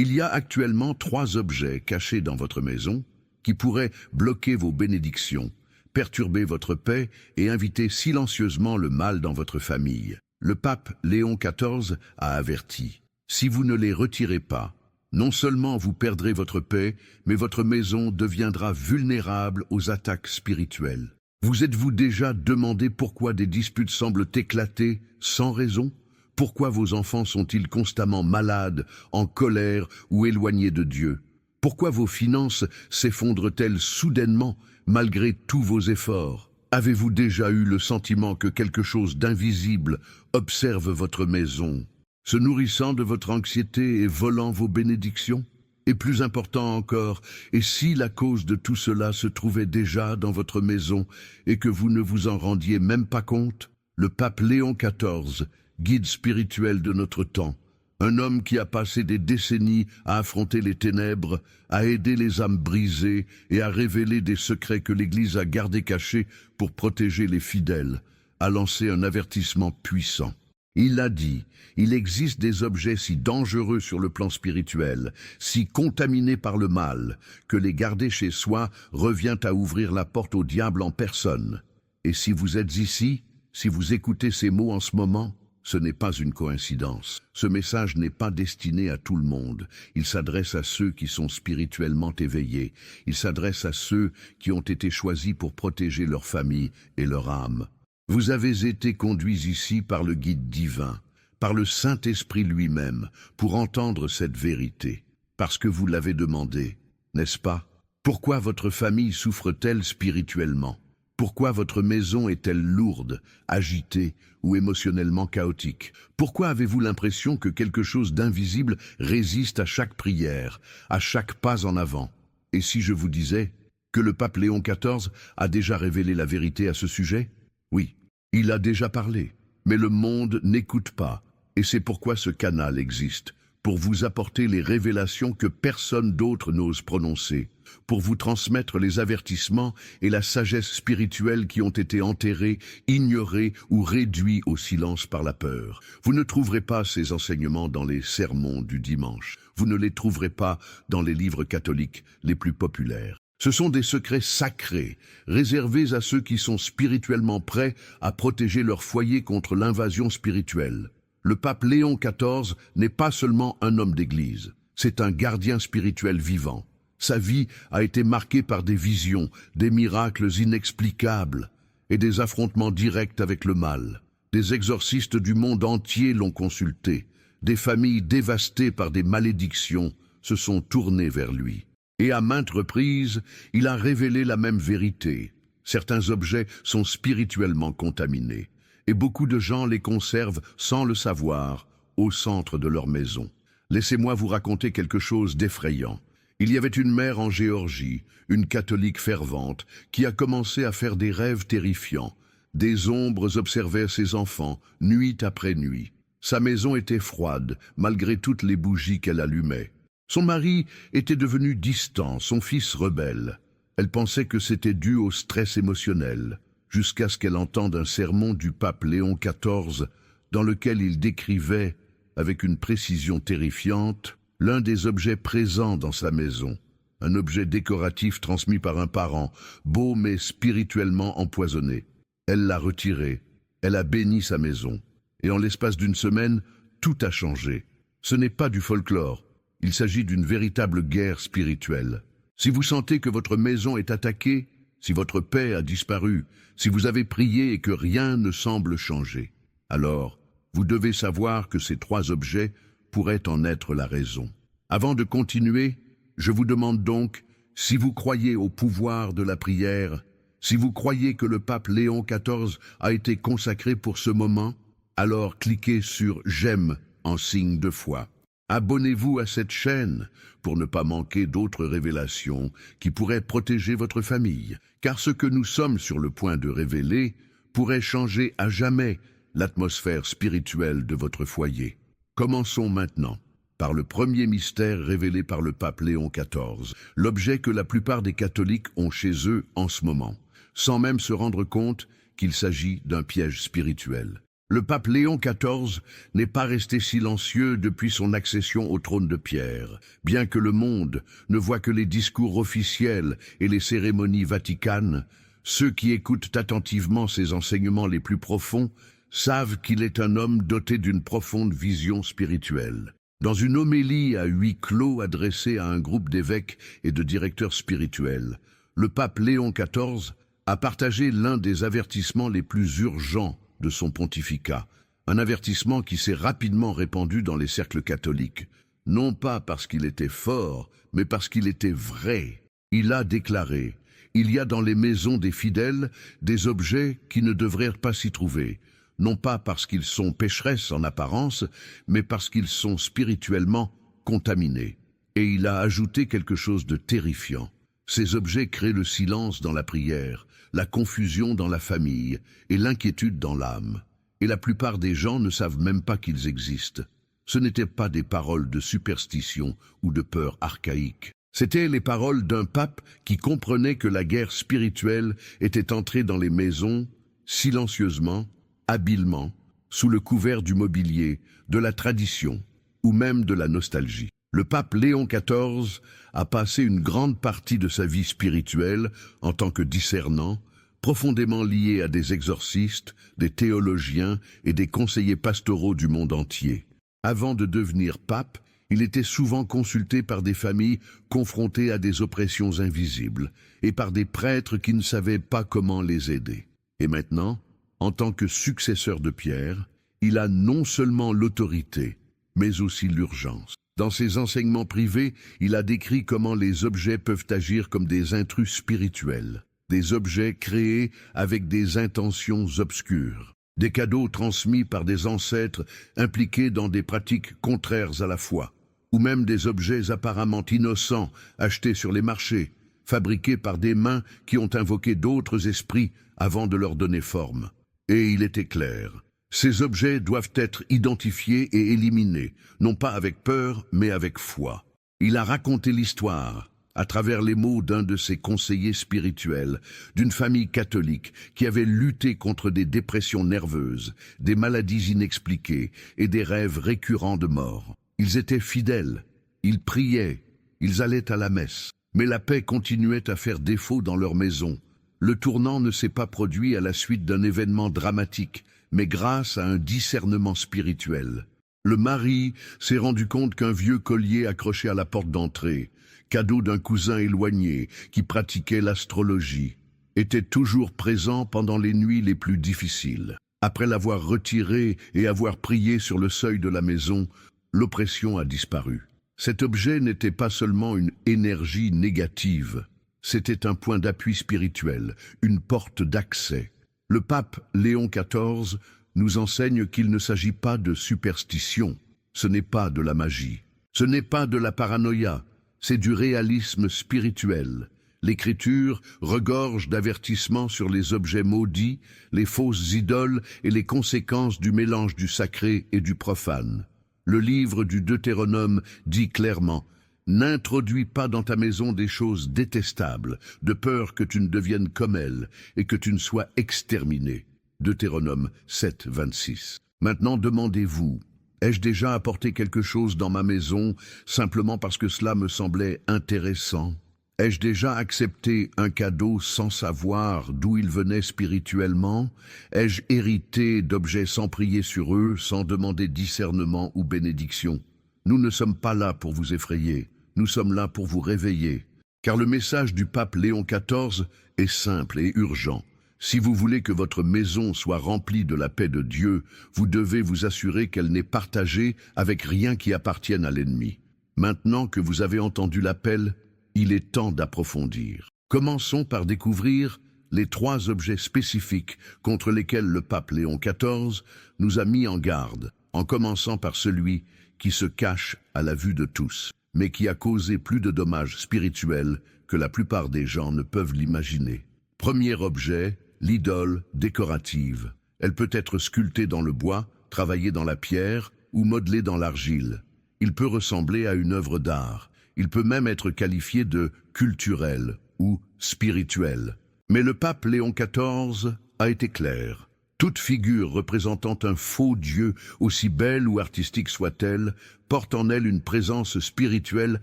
Il y a actuellement 3 objets cachés dans votre maison qui pourraient bloquer vos bénédictions, perturber votre paix et inviter silencieusement le mal dans votre famille. Le pape Léon XIV a averti, si vous ne les retirez pas, non seulement vous perdrez votre paix, mais votre maison deviendra vulnérable aux attaques spirituelles. Vous êtes-vous déjà demandé pourquoi des disputes semblent éclater sans raison? Pourquoi vos enfants sont-ils constamment malades, en colère ou éloignés de Dieu? Pourquoi vos finances s'effondrent-elles soudainement malgré tous vos efforts? Avez-vous déjà eu le sentiment que quelque chose d'invisible observe votre maison, se nourrissant de votre anxiété et volant vos bénédictions? Et plus important encore, et si la cause de tout cela se trouvait déjà dans votre maison et que vous ne vous en rendiez même pas compte? Le pape Léon XIV, guide spirituel de notre temps, un homme qui a passé des décennies à affronter les ténèbres, à aider les âmes brisées et à révéler des secrets que l'Église a gardés cachés pour protéger les fidèles, a lancé un avertissement puissant. Il a dit, il existe des objets si dangereux sur le plan spirituel, si contaminés par le mal, que les garder chez soi revient à ouvrir la porte au diable en personne. Et si vous êtes ici, si vous écoutez ces mots en ce moment, ce n'est pas une coïncidence. Ce message n'est pas destiné à tout le monde. Il s'adresse à ceux qui sont spirituellement éveillés. Il s'adresse à ceux qui ont été choisis pour protéger leur famille et leur âme. Vous avez été conduits ici par le guide divin, par le Saint-Esprit lui-même, pour entendre cette vérité, parce que vous l'avez demandé, n'est-ce pas? Pourquoi votre famille souffre-t-elle spirituellement? Pourquoi votre maison est-elle lourde, agitée ou émotionnellement chaotique? Pourquoi avez-vous l'impression que quelque chose d'invisible résiste à chaque prière, à chaque pas en avant? Et si je vous disais que le pape Léon XIV a déjà révélé la vérité à ce sujet? Oui, il a déjà parlé, mais le monde n'écoute pas, et c'est pourquoi ce canal existe, pour vous apporter les révélations que personne d'autre n'ose prononcer, pour vous transmettre les avertissements et la sagesse spirituelle qui ont été enterrés, ignorés ou réduits au silence par la peur. Vous ne trouverez pas ces enseignements dans les sermons du dimanche. Vous ne les trouverez pas dans les livres catholiques les plus populaires. Ce sont des secrets sacrés, réservés à ceux qui sont spirituellement prêts à protéger leur foyer contre l'invasion spirituelle. Le pape Léon XIV n'est pas seulement un homme d'église, c'est un gardien spirituel vivant. Sa vie a été marquée par des visions, des miracles inexplicables et des affrontements directs avec le mal. Des exorcistes du monde entier l'ont consulté. Des familles dévastées par des malédictions se sont tournées vers lui. Et à maintes reprises, il a révélé la même vérité. Certains objets sont spirituellement contaminés, et beaucoup de gens les conservent sans le savoir, au centre de leur maison. Laissez-moi vous raconter quelque chose d'effrayant. Il y avait une mère en Géorgie, une catholique fervente, qui a commencé à faire des rêves terrifiants. Des ombres observaient ses enfants, nuit après nuit. Sa maison était froide, malgré toutes les bougies qu'elle allumait. Son mari était devenu distant, son fils rebelle. Elle pensait que c'était dû au stress émotionnel, jusqu'à ce qu'elle entende un sermon du pape Léon XIV, dans lequel il décrivait, avec une précision terrifiante, l'un des objets présents dans sa maison, un objet décoratif transmis par un parent, beau mais spirituellement empoisonné. Elle l'a retiré, elle a béni sa maison, et en l'espace d'une semaine, tout a changé. Ce n'est pas du folklore, il s'agit d'une véritable guerre spirituelle. Si vous sentez que votre maison est attaquée, si votre paix a disparu, si vous avez prié et que rien ne semble changer, alors vous devez savoir que ces 3 objets pourrait en être la raison. Avant de continuer, je vous demande donc, si vous croyez au pouvoir de la prière, si vous croyez que le pape Léon XIV a été consacré pour ce moment, alors cliquez sur « J'aime » en signe de foi. Abonnez-vous à cette chaîne pour ne pas manquer d'autres révélations qui pourraient protéger votre famille, car ce que nous sommes sur le point de révéler pourrait changer à jamais l'atmosphère spirituelle de votre foyer. Commençons maintenant par le premier mystère révélé par le pape Léon XIV, l'objet que la plupart des catholiques ont chez eux en ce moment, sans même se rendre compte qu'il s'agit d'un piège spirituel. Le pape Léon XIV n'est pas resté silencieux depuis son accession au trône de pierre. Bien que le monde ne voit que les discours officiels et les cérémonies vaticanes, ceux qui écoutent attentivement ses enseignements les plus profonds savent qu'il est un homme doté d'une profonde vision spirituelle. Dans une homélie à huis clos adressée à un groupe d'évêques et de directeurs spirituels, le pape Léon XIV a partagé l'un des avertissements les plus urgents de son pontificat, un avertissement qui s'est rapidement répandu dans les cercles catholiques, non pas parce qu'il était fort, mais parce qu'il était vrai. Il a déclaré: « Il y a dans les maisons des fidèles des objets qui ne devraient pas s'y trouver, non pas parce qu'ils sont pécheresses en apparence, mais parce qu'ils sont spirituellement contaminés. » Et il a ajouté quelque chose de terrifiant. Ces objets créent le silence dans la prière, la confusion dans la famille et l'inquiétude dans l'âme. Et la plupart des gens ne savent même pas qu'ils existent. Ce n'étaient pas des paroles de superstition ou de peur archaïque. C'étaient les paroles d'un pape qui comprenait que la guerre spirituelle était entrée dans les maisons, silencieusement, habilement, sous le couvert du mobilier, de la tradition ou même de la nostalgie. Le pape Léon XIV a passé une grande partie de sa vie spirituelle en tant que discernant, profondément lié à des exorcistes, des théologiens et des conseillers pastoraux du monde entier. Avant de devenir pape, il était souvent consulté par des familles confrontées à des oppressions invisibles et par des prêtres qui ne savaient pas comment les aider. Et maintenant, en tant que successeur de Pierre, il a non seulement l'autorité, mais aussi l'urgence. Dans ses enseignements privés, il a décrit comment les objets peuvent agir comme des intrus spirituels, des objets créés avec des intentions obscures, des cadeaux transmis par des ancêtres impliqués dans des pratiques contraires à la foi, ou même des objets apparemment innocents achetés sur les marchés, fabriqués par des mains qui ont invoqué d'autres esprits avant de leur donner forme. Et il était clair. Ces objets doivent être identifiés et éliminés, non pas avec peur, mais avec foi. Il a raconté l'histoire, à travers les mots d'un de ses conseillers spirituels, d'une famille catholique qui avait lutté contre des dépressions nerveuses, des maladies inexpliquées et des rêves récurrents de mort. Ils étaient fidèles, ils priaient, ils allaient à la messe, mais la paix continuait à faire défaut dans leur maison. Le tournant ne s'est pas produit à la suite d'un événement dramatique, mais grâce à un discernement spirituel. Le mari s'est rendu compte qu'un vieux collier accroché à la porte d'entrée, cadeau d'un cousin éloigné qui pratiquait l'astrologie, était toujours présent pendant les nuits les plus difficiles. Après l'avoir retiré et avoir prié sur le seuil de la maison, l'oppression a disparu. Cet objet n'était pas seulement une énergie négative, c'était un point d'appui spirituel, une porte d'accès. Le pape Léon XIV nous enseigne qu'il ne s'agit pas de superstition, ce n'est pas de la magie, ce n'est pas de la paranoïa, c'est du réalisme spirituel. L'Écriture regorge d'avertissements sur les objets maudits, les fausses idoles et les conséquences du mélange du sacré et du profane. Le livre du Deutéronome dit clairement: « N'introduis pas dans ta maison des choses détestables, de peur que tu ne deviennes comme elles et que tu ne sois exterminé. » Deutéronome 7, 26. Maintenant demandez-vous, ai-je déjà apporté quelque chose dans ma maison simplement parce que cela me semblait intéressant? Ai-je déjà accepté un cadeau sans savoir d'où il venait spirituellement? Ai-je hérité d'objets sans prier sur eux, sans demander discernement ou bénédiction? Nous ne sommes pas là pour vous effrayer, nous sommes là pour vous réveiller. Car le message du pape Léon XIV est simple et urgent. Si vous voulez que votre maison soit remplie de la paix de Dieu, vous devez vous assurer qu'elle n'est partagée avec rien qui appartienne à l'ennemi. Maintenant que vous avez entendu l'appel, il est temps d'approfondir. Commençons par découvrir les 3 objets spécifiques contre lesquels le pape Léon XIV nous a mis en garde, en commençant par celui qui se cache à la vue de tous, mais qui a causé plus de dommages spirituels que la plupart des gens ne peuvent l'imaginer. Premier objet, l'idole décorative. Elle peut être sculptée dans le bois, travaillée dans la pierre ou modelée dans l'argile. Il peut ressembler à une œuvre d'art. Il peut même être qualifié de culturel ou spirituel. Mais le pape Léon XIV a été clair. Toute figure représentant un faux Dieu, aussi belle ou artistique soit-elle, porte en elle une présence spirituelle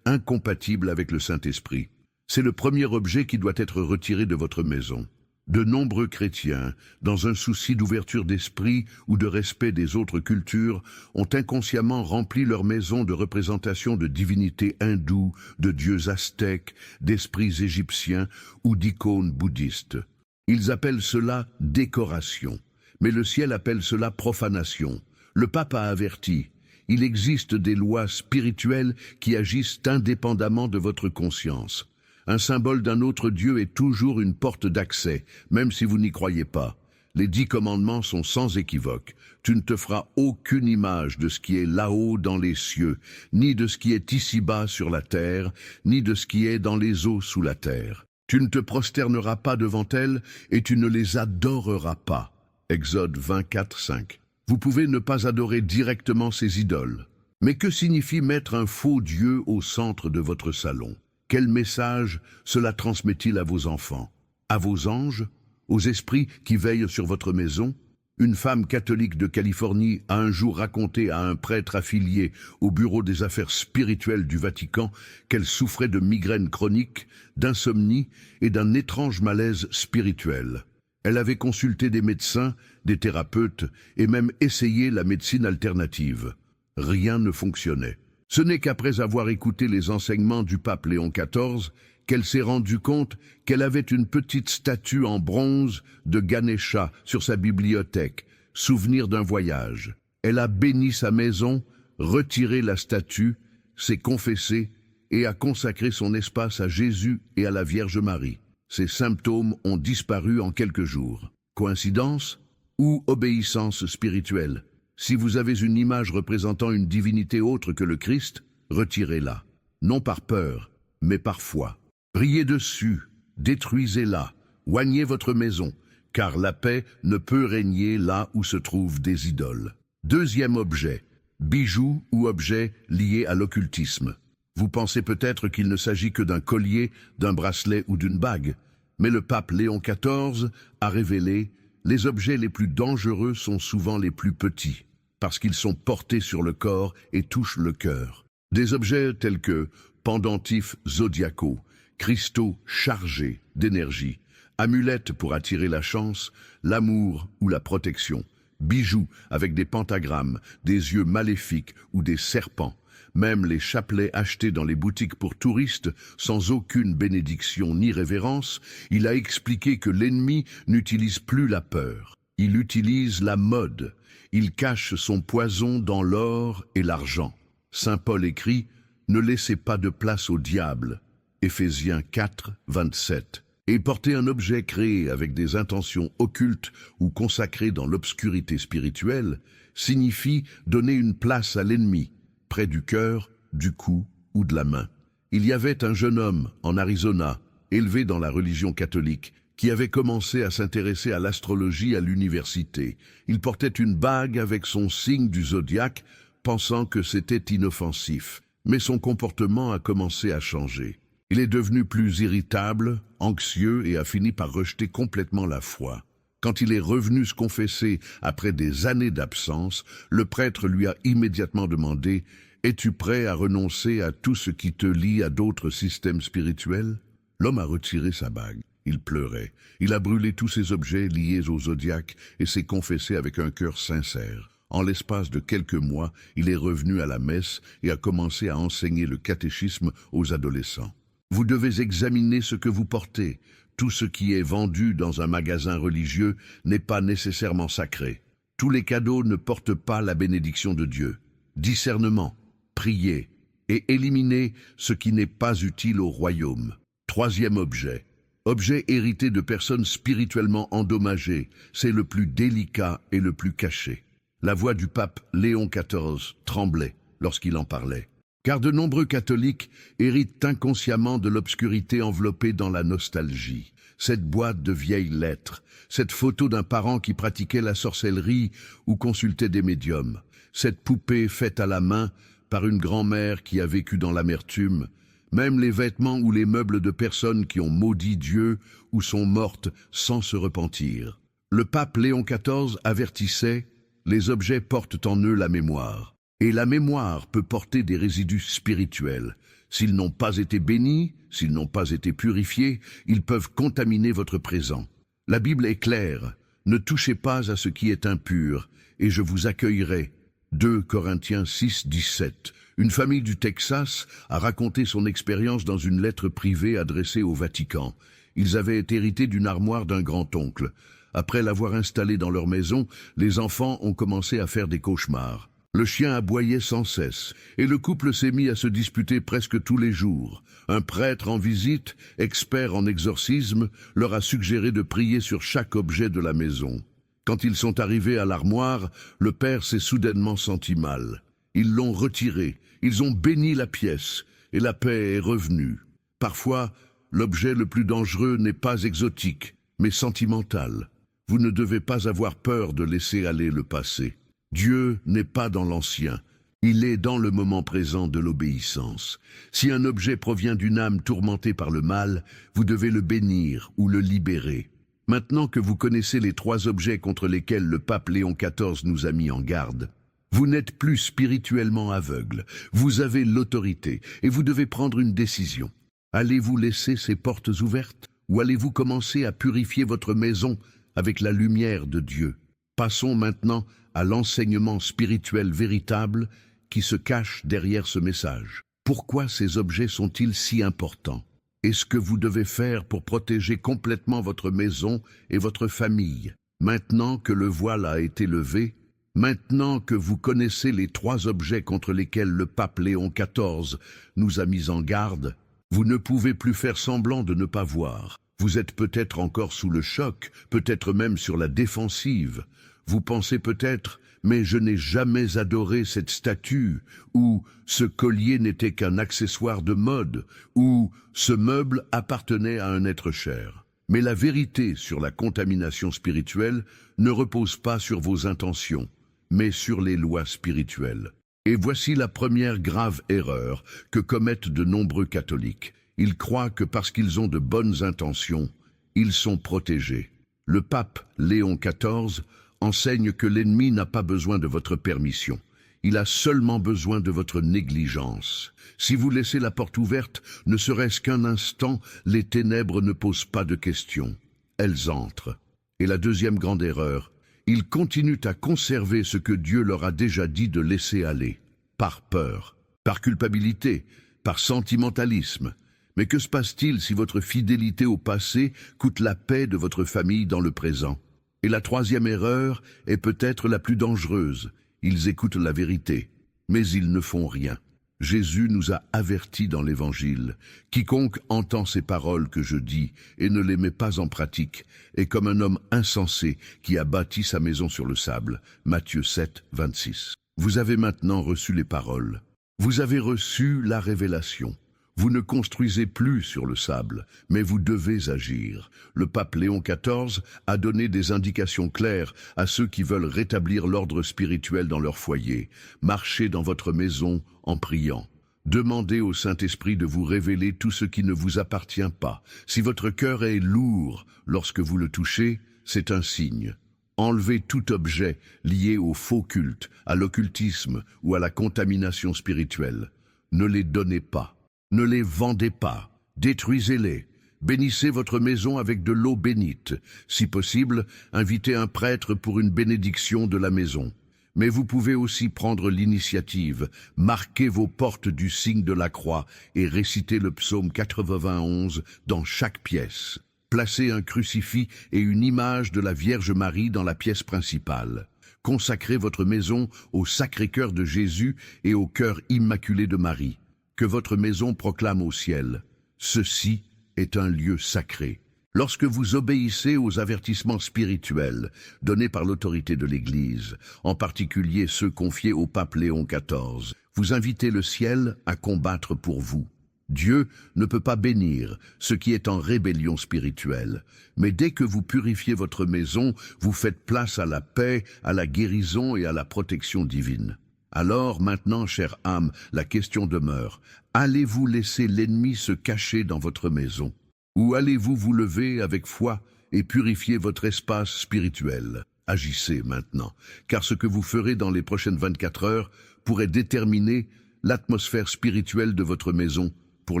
incompatible avec le Saint-Esprit. C'est le premier objet qui doit être retiré de votre maison. De nombreux chrétiens, dans un souci d'ouverture d'esprit ou de respect des autres cultures, ont inconsciemment rempli leur maison de représentations de divinités hindoues, de dieux aztèques, d'esprits égyptiens ou d'icônes bouddhistes. Ils appellent cela décoration, mais le ciel appelle cela profanation. Le pape a averti, il existe des lois spirituelles qui agissent indépendamment de votre conscience. Un symbole d'un autre Dieu est toujours une porte d'accès, même si vous n'y croyez pas. Les 10 commandements sont sans équivoque. Tu ne te feras aucune image de ce qui est là-haut dans les cieux, ni de ce qui est ici-bas sur la terre, ni de ce qui est dans les eaux sous la terre. Tu ne te prosterneras pas devant elles et tu ne les adoreras pas. Exode 24, 5. Vous pouvez ne pas adorer directement ces idoles. Mais que signifie mettre un faux Dieu au centre de votre salon? Quel message cela transmet-il à vos enfants? À vos anges? Aux esprits qui veillent sur votre maison? Une femme catholique de Californie a un jour raconté à un prêtre affilié au Bureau des affaires spirituelles du Vatican qu'elle souffrait de migraines chroniques, d'insomnie et d'un étrange malaise spirituel. Elle avait consulté des médecins, des thérapeutes et même essayé la médecine alternative. Rien ne fonctionnait. Ce n'est qu'après avoir écouté les enseignements du pape Léon XIV qu'elle s'est rendue compte qu'elle avait une petite statue en bronze de Ganesha sur sa bibliothèque, souvenir d'un voyage. Elle a béni sa maison, retiré la statue, s'est confessée et a consacré son espace à Jésus et à la Vierge Marie. Ses symptômes ont disparu en quelques jours. Coïncidence ou obéissance spirituelle? Si vous avez une image représentant une divinité autre que le Christ, retirez-la. Non par peur, mais par foi. Priez dessus, détruisez-la, oignez votre maison, car la paix ne peut régner là où se trouvent des idoles. Deuxième objet, bijoux ou objet lié à l'occultisme. Vous pensez peut-être qu'il ne s'agit que d'un collier, d'un bracelet ou d'une bague, mais le pape Léon XIV a révélé « Les objets les plus dangereux sont souvent les plus petits, parce qu'ils sont portés sur le corps et touchent le cœur. » Des objets tels que pendentifs zodiacaux, cristaux chargés d'énergie, amulettes pour attirer la chance, l'amour ou la protection, bijoux avec des pentagrammes, des yeux maléfiques ou des serpents, même les chapelets achetés dans les boutiques pour touristes sans aucune bénédiction ni révérence, il a expliqué que l'ennemi n'utilise plus la peur, il utilise la mode, il cache son poison dans l'or et l'argent. Saint Paul écrit « Ne laissez pas de place au diable » Éphésiens 4, 27. Et porter un objet créé avec des intentions occultes ou consacré dans l'obscurité spirituelle signifie donner une place à l'ennemi, près du cœur, du cou ou de la main. Il y avait un jeune homme en Arizona, élevé dans la religion catholique, qui avait commencé à s'intéresser à l'astrologie à l'université. Il portait une bague avec son signe du zodiaque, pensant que c'était inoffensif. Mais son comportement a commencé à changer. Il est devenu plus irritable, anxieux et a fini par rejeter complètement la foi. Quand il est revenu se confesser après des années d'absence, le prêtre lui a immédiatement demandé « Es-tu prêt à renoncer à tout ce qui te lie à d'autres systèmes spirituels ?» L'homme a retiré sa bague. Il pleurait. Il a brûlé tous ses objets liés au zodiaque et s'est confessé avec un cœur sincère. En l'espace de quelques mois, il est revenu à la messe et a commencé à enseigner le catéchisme aux adolescents. Vous devez examiner ce que vous portez. Tout ce qui est vendu dans un magasin religieux n'est pas nécessairement sacré. Tous les cadeaux ne portent pas la bénédiction de Dieu. Discernement, priez et éliminez ce qui n'est pas utile au royaume. Troisième objet. Objet hérité de personnes spirituellement endommagées, c'est le plus délicat et le plus caché. La voix du pape Léon XIV tremblait lorsqu'il en parlait. Car de nombreux catholiques héritent inconsciemment de l'obscurité enveloppée dans la nostalgie. Cette boîte de vieilles lettres, cette photo d'un parent qui pratiquait la sorcellerie ou consultait des médiums, cette poupée faite à la main par une grand-mère qui a vécu dans l'amertume, même les vêtements ou les meubles de personnes qui ont maudit Dieu ou sont mortes sans se repentir. Le pape Léon XIV avertissait « Les objets portent en eux la mémoire, et la mémoire peut porter des résidus spirituels. S'ils n'ont pas été bénis, s'ils n'ont pas été purifiés, ils peuvent contaminer votre présent. La Bible est claire, ne touchez pas à ce qui est impur, et je vous accueillerai. » 2 Corinthiens 6, 17. Une famille du Texas a raconté son expérience dans une lettre privée adressée au Vatican. Ils avaient hérité d'une armoire d'un grand-oncle. Après l'avoir installée dans leur maison, les enfants ont commencé à faire des cauchemars. Le chien aboyait sans cesse, et le couple s'est mis à se disputer presque tous les jours. Un prêtre en visite, expert en exorcisme, leur a suggéré de prier sur chaque objet de la maison. Quand ils sont arrivés à l'armoire, le père s'est soudainement senti mal. Ils l'ont retiré, ils ont béni la pièce, et la paix est revenue. Parfois, l'objet le plus dangereux n'est pas exotique, mais sentimental. Vous ne devez pas avoir peur de laisser aller le passé. Dieu n'est pas dans l'ancien, il est dans le moment présent de l'obéissance. Si un objet provient d'une âme tourmentée par le mal, vous devez le bénir ou le libérer. Maintenant que vous connaissez les 3 objets contre lesquels le pape Léon XIV nous a mis en garde, vous n'êtes plus spirituellement aveugle, vous avez l'autorité et vous devez prendre une décision. Allez-vous laisser ces portes ouvertes ou allez-vous commencer à purifier votre maison avec la lumière de Dieu? Passons maintenant à l'enseignement spirituel véritable qui se cache derrière ce message. Pourquoi ces objets sont-ils si importants? Et ce que vous devez faire pour protéger complètement votre maison et votre famille? Maintenant que le voile a été levé, maintenant que vous connaissez les 3 objets contre lesquels le pape Léon XIV nous a mis en garde, vous ne pouvez plus faire semblant de ne pas voir. Vous êtes peut-être encore sous le choc, peut-être même sur la défensive. Vous pensez peut-être « mais je n'ai jamais adoré cette statue » ou « ce collier n'était qu'un accessoire de mode » ou « ce meuble appartenait à un être cher ». Mais la vérité sur la contamination spirituelle ne repose pas sur vos intentions, mais sur les lois spirituelles. Et voici la première grave erreur que commettent de nombreux catholiques. Ils croient que parce qu'ils ont de bonnes intentions, ils sont protégés. Le pape Léon XIV enseigne que l'ennemi n'a pas besoin de votre permission. Il a seulement besoin de votre négligence. Si vous laissez la porte ouverte, ne serait-ce qu'un instant, les ténèbres ne posent pas de questions. Elles entrent. Et la deuxième grande erreur, ils continuent à conserver ce que Dieu leur a déjà dit de laisser aller, par peur, par culpabilité, par sentimentalisme. Mais que se passe-t-il si votre fidélité au passé coûte la paix de votre famille dans le présent? Et la 3e erreur est peut-être la plus dangereuse. Ils écoutent la vérité, mais ils ne font rien. Jésus nous a avertis dans l'Évangile. « Quiconque entend ces paroles que je dis et ne les met pas en pratique est comme un homme insensé qui a bâti sa maison sur le sable. » Matthieu 7, 26. Vous avez maintenant reçu les paroles. Vous avez reçu la révélation. Vous ne construisez plus sur le sable, mais vous devez agir. Le pape Léon XIV a donné des indications claires à ceux qui veulent rétablir l'ordre spirituel dans leur foyer. Marchez dans votre maison en priant. Demandez au Saint-Esprit de vous révéler tout ce qui ne vous appartient pas. Si votre cœur est lourd lorsque vous le touchez, c'est un signe. Enlevez tout objet lié au faux culte, à l'occultisme ou à la contamination spirituelle. Ne les donnez pas. Ne les vendez pas, détruisez-les. Bénissez votre maison avec de l'eau bénite. Si possible, invitez un prêtre pour une bénédiction de la maison. Mais vous pouvez aussi prendre l'initiative, marquer vos portes du signe de la croix et réciter le psaume 91 dans chaque pièce. Placez un crucifix et une image de la Vierge Marie dans la pièce principale. Consacrez votre maison au Sacré-Cœur de Jésus et au cœur immaculé de Marie. Que votre maison proclame au ciel. Ceci est un lieu sacré. Lorsque vous obéissez aux avertissements spirituels donnés par l'autorité de l'Église, en particulier ceux confiés au pape Léon XIV, vous invitez le ciel à combattre pour vous. Dieu ne peut pas bénir ce qui est en rébellion spirituelle, mais dès que vous purifiez votre maison, vous faites place à la paix, à la guérison et à la protection divine. Alors maintenant, chère âme, la question demeure. Allez-vous laisser l'ennemi se cacher dans votre maison? Ou allez-vous vous lever avec foi et purifiez votre espace spirituel. Agissez maintenant, car ce que vous ferez dans les prochaines 24 heures pourrait déterminer l'atmosphère spirituelle de votre maison pour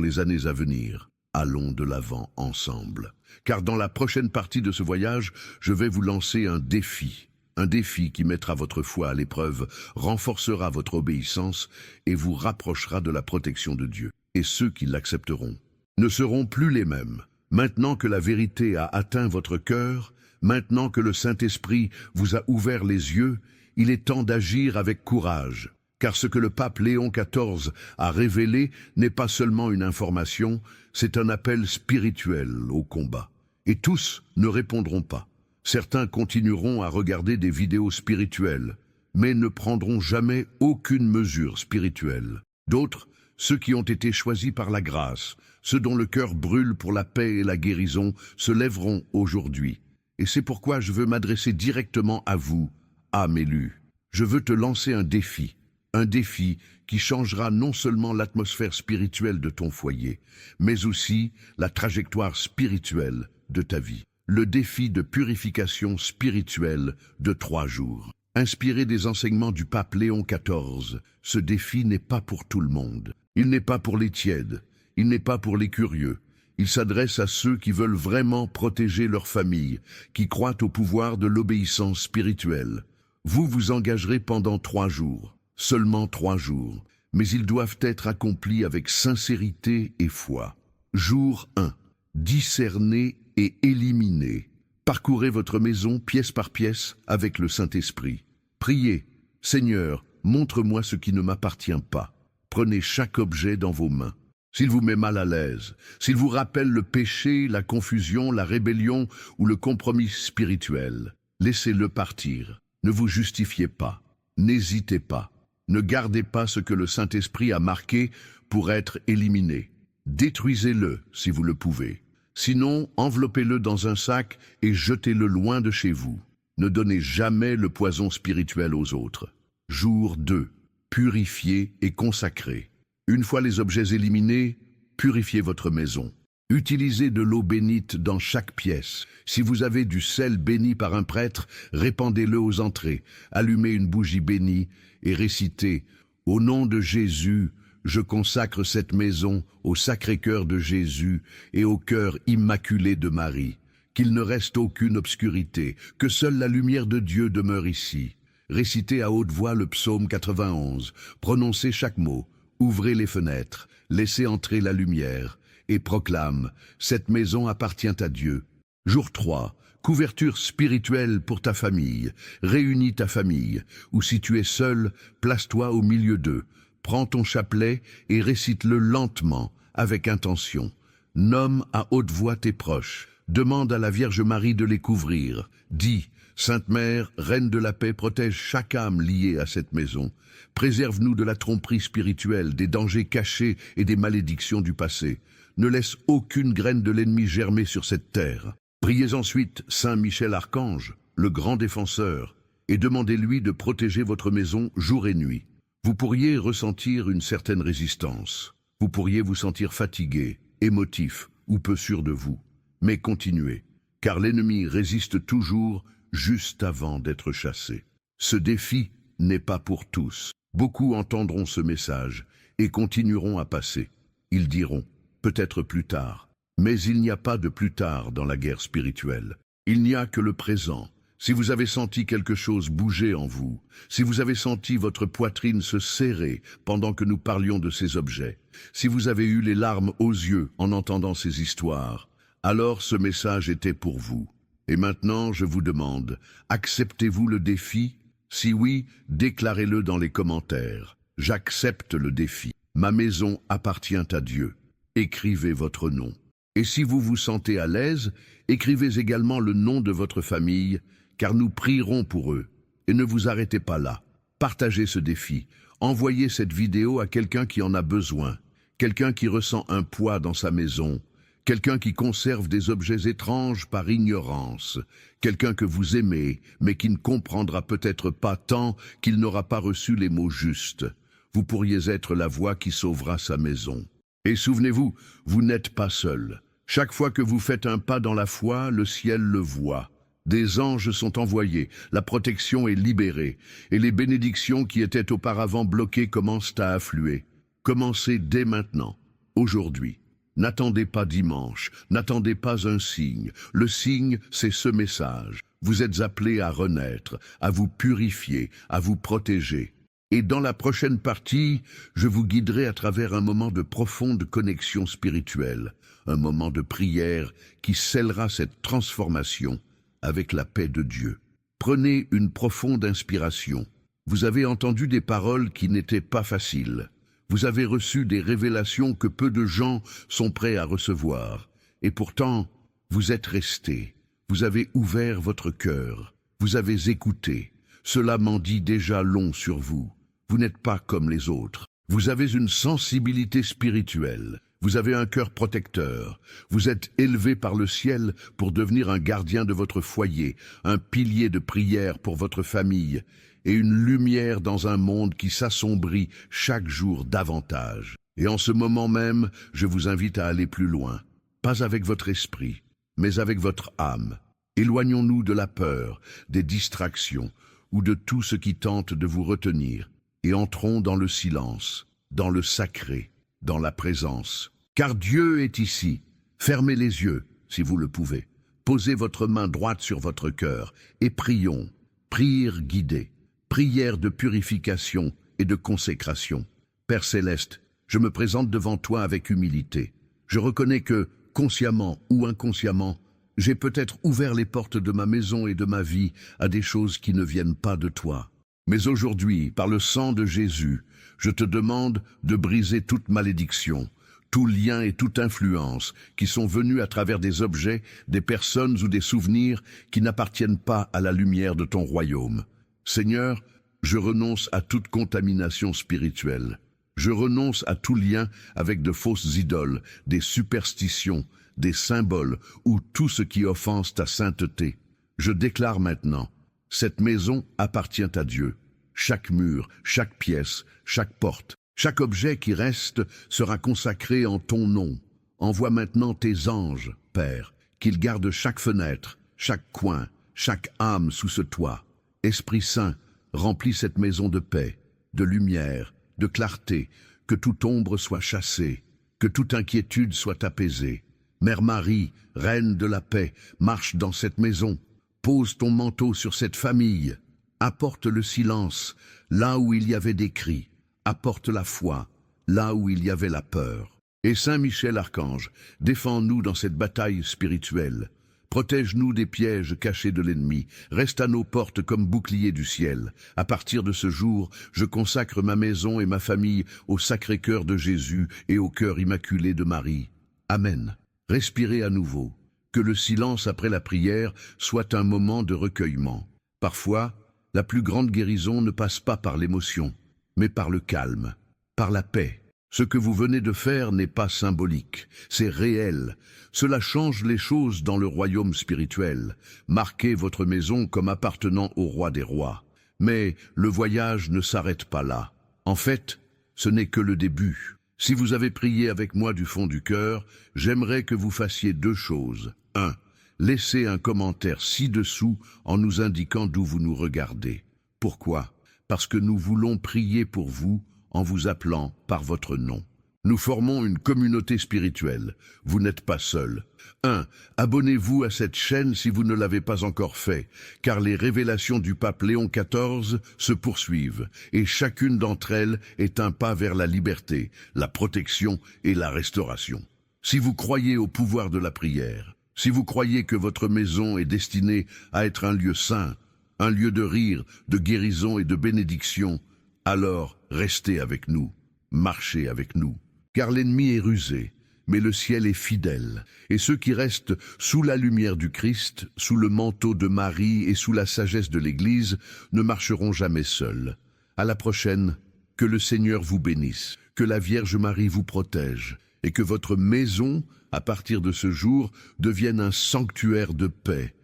les années à venir. Allons de l'avant ensemble. Car dans la prochaine partie de ce voyage, je vais vous lancer un défi. Un défi qui mettra votre foi à l'épreuve, renforcera votre obéissance et vous rapprochera de la protection de Dieu. Et ceux qui l'accepteront ne seront plus les mêmes. Maintenant que la vérité a atteint votre cœur, maintenant que le Saint-Esprit vous a ouvert les yeux, il est temps d'agir avec courage. Car ce que le pape Léon XIV a révélé n'est pas seulement une information, c'est un appel spirituel au combat. Et tous ne répondront pas. Certains continueront à regarder des vidéos spirituelles, mais ne prendront jamais aucune mesure spirituelle. D'autres, ceux qui ont été choisis par la grâce, ceux dont le cœur brûle pour la paix et la guérison, se lèveront aujourd'hui. Et c'est pourquoi je veux m'adresser directement à vous, âme élue. Je veux te lancer un défi qui changera non seulement l'atmosphère spirituelle de ton foyer, mais aussi la trajectoire spirituelle de ta vie. Le défi de purification spirituelle de 3 jours. Inspiré des enseignements du pape Léon XIV, ce défi n'est pas pour tout le monde. Il n'est pas pour les tièdes, il n'est pas pour les curieux. Il s'adresse à ceux qui veulent vraiment protéger leur famille, qui croient au pouvoir de l'obéissance spirituelle. Vous vous engagerez pendant 3 jours, seulement 3 jours, mais ils doivent être accomplis avec sincérité et foi. Jour 1. Discerner et éliminer. Parcourez votre maison pièce par pièce avec le Saint-Esprit. Priez, Seigneur, montre-moi ce qui ne m'appartient pas. Prenez chaque objet dans vos mains. S'il vous met mal à l'aise, s'il vous rappelle le péché, la confusion, la rébellion ou le compromis spirituel, laissez-le partir. Ne vous justifiez pas. N'hésitez pas. Ne gardez pas ce que le Saint-Esprit a marqué pour être éliminé. Détruisez-le si vous le pouvez. Sinon, enveloppez-le dans un sac et jetez-le loin de chez vous. Ne donnez jamais le poison spirituel aux autres. Jour 2. Purifier et consacrer. Une fois les objets éliminés, purifiez votre maison. Utilisez de l'eau bénite dans chaque pièce. Si vous avez du sel béni par un prêtre, répandez-le aux entrées. Allumez une bougie bénie et récitez « Au nom de Jésus », je consacre cette maison au Sacré-Cœur de Jésus et au cœur immaculé de Marie. Qu'il ne reste aucune obscurité, que seule la lumière de Dieu demeure ici. Récitez à haute voix le psaume 91, prononcez chaque mot, ouvrez les fenêtres, laissez entrer la lumière et proclame « Cette maison appartient à Dieu ». Jour 3. Couverture spirituelle pour ta famille. Réunis ta famille, ou si tu es seul, place-toi au milieu d'eux. Prends ton chapelet et récite-le lentement, avec intention. Nomme à haute voix tes proches. Demande à la Vierge Marie de les couvrir. Dis, Sainte Mère, Reine de la paix, protège chaque âme liée à cette maison. Préserve-nous de la tromperie spirituelle, des dangers cachés et des malédictions du passé. Ne laisse aucune graine de l'ennemi germer sur cette terre. Priez ensuite Saint Michel Archange, le grand défenseur, et demandez-lui de protéger votre maison jour et nuit. Vous pourriez ressentir une certaine résistance. Vous pourriez vous sentir fatigué, émotif ou peu sûr de vous. Mais continuez, car l'ennemi résiste toujours juste avant d'être chassé. Ce défi n'est pas pour tous. Beaucoup entendront ce message et continueront à passer. Ils diront, peut-être plus tard. Mais il n'y a pas de plus tard dans la guerre spirituelle. Il n'y a que le présent. Si vous avez senti quelque chose bouger en vous, si vous avez senti votre poitrine se serrer pendant que nous parlions de ces objets, si vous avez eu les larmes aux yeux en entendant ces histoires, alors ce message était pour vous. Et maintenant, je vous demande, acceptez-vous le défi? Si oui, déclarez-le dans les commentaires. J'accepte le défi. Ma maison appartient à Dieu. Écrivez votre nom. Et si vous vous sentez à l'aise, écrivez également le nom de votre famille, car nous prierons pour eux. Et ne vous arrêtez pas là. Partagez ce défi. Envoyez cette vidéo à quelqu'un qui en a besoin, quelqu'un qui ressent un poids dans sa maison, quelqu'un qui conserve des objets étranges par ignorance, quelqu'un que vous aimez, mais qui ne comprendra peut-être pas tant qu'il n'aura pas reçu les mots justes. Vous pourriez être la voix qui sauvera sa maison. Et souvenez-vous, vous n'êtes pas seul. Chaque fois que vous faites un pas dans la foi, le ciel le voit. Des anges sont envoyés, la protection est libérée, et les bénédictions qui étaient auparavant bloquées commencent à affluer. Commencez dès maintenant, aujourd'hui. N'attendez pas dimanche, n'attendez pas un signe. Le signe, c'est ce message. Vous êtes appelés à renaître, à vous purifier, à vous protéger. Et dans la prochaine partie, je vous guiderai à travers un moment de profonde connexion spirituelle, un moment de prière qui scellera cette transformation avec la paix de Dieu. Prenez une profonde inspiration. Vous avez entendu des paroles qui n'étaient pas faciles. Vous avez reçu des révélations que peu de gens sont prêts à recevoir. Et pourtant, vous êtes restés. Vous avez ouvert votre cœur. Vous avez écouté. Cela m'en dit déjà long sur vous. Vous n'êtes pas comme les autres. Vous avez une sensibilité spirituelle. Vous avez un cœur protecteur. Vous êtes élevé par le ciel pour devenir un gardien de votre foyer, un pilier de prière pour votre famille et une lumière dans un monde qui s'assombrit chaque jour davantage. Et en ce moment même, je vous invite à aller plus loin, pas avec votre esprit, mais avec votre âme. Éloignons-nous de la peur, des distractions ou de tout ce qui tente de vous retenir et entrons dans le silence, dans le sacré, dans la présence. Car Dieu est ici. Fermez les yeux, si vous le pouvez. Posez votre main droite sur votre cœur et prions. Prière guidée, prière de purification et de consécration. Père céleste, je me présente devant toi avec humilité. Je reconnais que, consciemment ou inconsciemment, j'ai peut-être ouvert les portes de ma maison et de ma vie à des choses qui ne viennent pas de toi. Mais aujourd'hui, par le sang de Jésus, je te demande de briser toute malédiction, tout lien et toute influence qui sont venus à travers des objets, des personnes ou des souvenirs qui n'appartiennent pas à la lumière de ton royaume. Seigneur, je renonce à toute contamination spirituelle. Je renonce à tout lien avec de fausses idoles, des superstitions, des symboles ou tout ce qui offense ta sainteté. Je déclare maintenant, cette maison appartient à Dieu. Chaque mur, chaque pièce, chaque porte, chaque objet qui reste sera consacré en ton nom. Envoie maintenant tes anges, Père, qu'ils gardent chaque fenêtre, chaque coin, chaque âme sous ce toit. Esprit Saint, remplis cette maison de paix, de lumière, de clarté, que toute ombre soit chassée, que toute inquiétude soit apaisée. Mère Marie, Reine de la paix, marche dans cette maison. Pose ton manteau sur cette famille. Apporte le silence là où il y avait des cris. Apporte la foi là où il y avait la peur. Et Saint Michel Archange, défends-nous dans cette bataille spirituelle. Protège-nous des pièges cachés de l'ennemi. Reste à nos portes comme bouclier du ciel. À partir de ce jour, je consacre ma maison et ma famille au Sacré-Cœur de Jésus et au cœur immaculé de Marie. Amen. Respirez à nouveau. Que le silence après la prière soit un moment de recueillement. Parfois, la plus grande guérison ne passe pas par l'émotion, mais par le calme, par la paix. Ce que vous venez de faire n'est pas symbolique, c'est réel. Cela change les choses dans le royaume spirituel. Marquez votre maison comme appartenant au roi des rois. Mais le voyage ne s'arrête pas là. En fait, ce n'est que le début. Si vous avez prié avec moi du fond du cœur, j'aimerais que vous fassiez deux choses. 1. Laissez un commentaire ci-dessous en nous indiquant d'où vous nous regardez. Pourquoi? Parce que nous voulons prier pour vous en vous appelant par votre nom. Nous formons une communauté spirituelle. Vous n'êtes pas seul. 1. Abonnez-vous à cette chaîne si vous ne l'avez pas encore fait, car les révélations du pape Léon XIV se poursuivent, et chacune d'entre elles est un pas vers la liberté, la protection et la restauration. Si vous croyez au pouvoir de la prière, si vous croyez que votre maison est destinée à être un lieu saint, un lieu de rire, de guérison et de bénédiction, alors restez avec nous, marchez avec nous. Car l'ennemi est rusé, mais le ciel est fidèle. Et ceux qui restent sous la lumière du Christ, sous le manteau de Marie et sous la sagesse de l'Église, ne marcheront jamais seuls. À la prochaine, que le Seigneur vous bénisse, que la Vierge Marie vous protège, et que votre maison, à partir de ce jour, devienne un sanctuaire de paix,